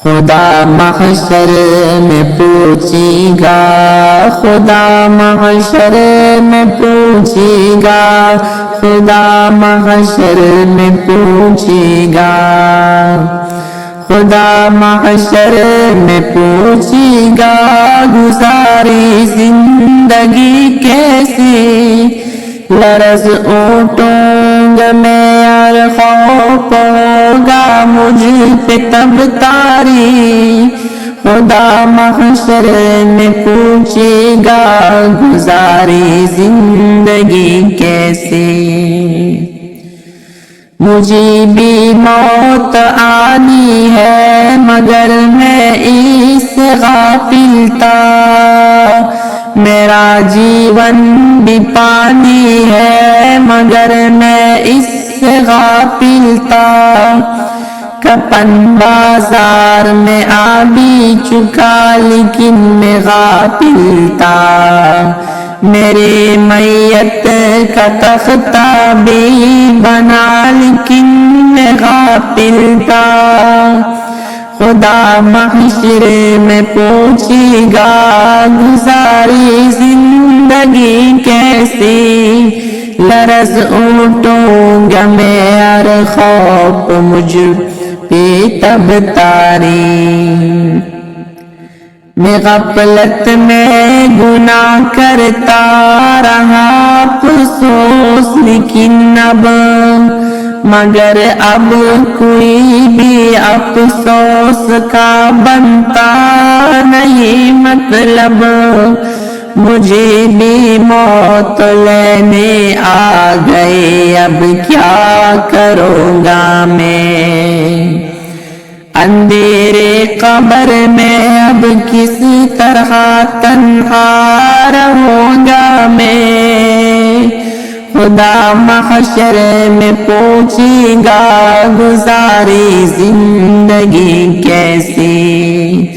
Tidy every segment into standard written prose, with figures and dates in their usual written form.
خدا محشر میں پوچھے گا، خدا محشر میں پوچھے گا، خدا محشر میں پوچھے گا، خدا محشر میں پوچھے گا، گزاری زندگی کیسے، لرز اٹھوں گا میں اور خوف ہوگا مجھ پہ تب تاری، خدا محشر میں پوچھے گا، گزاری زندگی کیسے، مجھے بھی موت آنی ہے مگر میں اس سے غافل تھا، میرا جیون بھی پانی ہے مگر میں اس سے غافل تھا، کفن بازار میں آ بھی چکا لیکن میں غافل تھا، میرے میت کا تختہ بھی بنا لیکن میں غافل تھا، خدا محشر میں پوچھے گا، گزاری زندگی کیسی، لرز اٹھوں گا میں اور خوف مجھ پہ تب تاری، میں غفلت میں گناہ کرتا رہا افسوس لیکن اب، مگر اب کوئی بھی افسوس کا بنتا نہیں مطلب، مجھے بھی موت لینے آ گئے اب کیا کروں گا میں، اندھیرے قبر میں اب کس طرح تنہا رہوں گا میں، خدا محشر میں پوچھے گا، گزاری زندگی کیسی،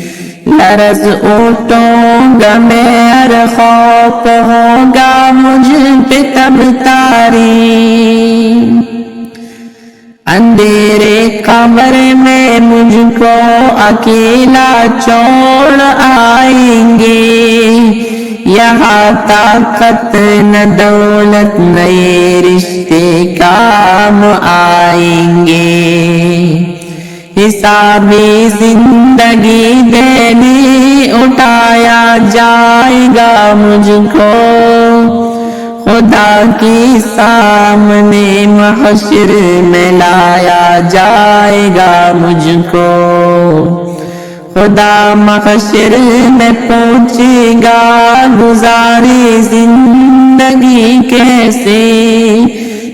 لرز اٹھوں گا میں اور خوف ہوگا مجھ پہ تب تاری، اندھیرے قبر میں مجھ کو اکیلا چھوڑ آئیں گے، یہاں طاقت نہ دولت نئے رشتے کام آئیں گے، حسابی زندگی دینے اٹھایا جائے گا مجھ کو، خدا کے سامنے محشر میں لایا جائے گا مجھ کو، خدا محشر میں پوچھے گا، گزاری زندگی کیسے،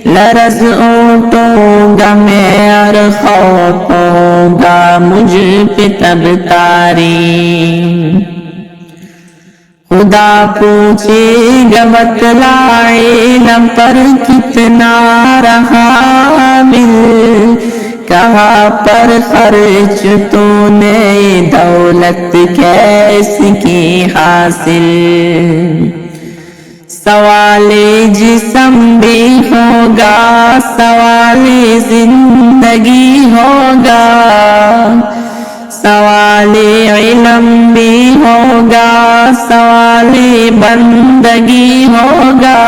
لرز اٹھوں گا میں اور خوف ہوگا مجھ پہ تب تاری، خدا پوچھے گا بتلائے علم پر کتنا رہا مل، کہاں پر خرچ تو نے دولت کیسی کی حاصل، سوال جسم بھی ہوگا سوال زندگی ہوگا، سوال علم بھی ہوگا سوال بندگی ہوگا،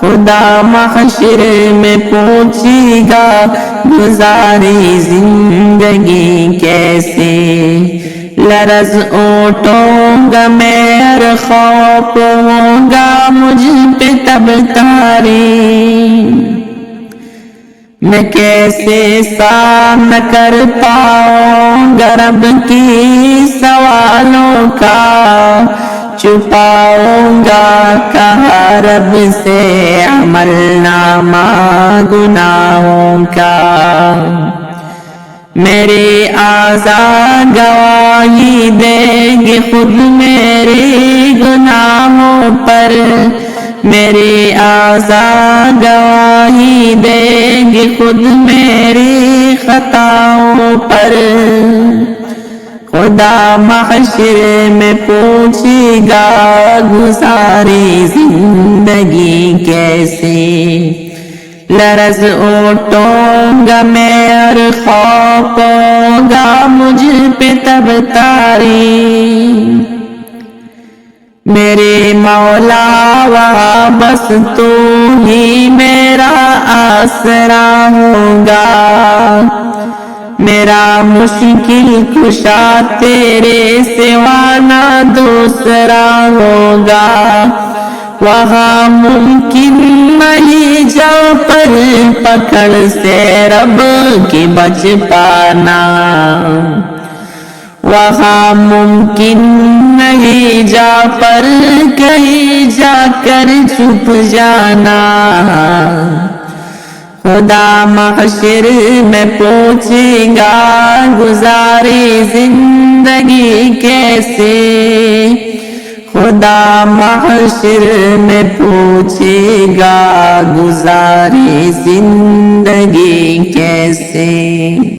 خدا محشر میں پوچھے گا، گزاری زندگی کیسے، لرز اٹھوں گا میں اور خوف ہوگا مجھ پہ تب تاری، میں کیسے سامنا کر پاؤں گا رب کی سوالوں کا، چھپاؤں گا کہاں رب سے عمل نامہ گناہوں کا، میرے اعضاء گواہی دیں گے خود میرے گناہوں پر، میرے اعضاء گواہی دیں گے خود میری خطاؤں پر، خدا محشر میں پوچھے گا، گزاری زندگی کیسے، لرز اٹھوں گا میں اور خوف ہوگا مجھ پہ تب تاری میرے مولا وہاں بس تو ہی میرا آسرا ہوگا میرا مشکل کشا تیرے سوا نہ دوسرا ہوگا وہاں ممکن نہیں جا پر پکڑ سے رب کی بچ پانا وہاں ممکن نہیں جا پر کہیں جا کر چھپ جانا خدا محشر میں پوچھے گا گزاری زندگی کیسے خدا محشر میں پوچھے گا گزاری زندگی کیسے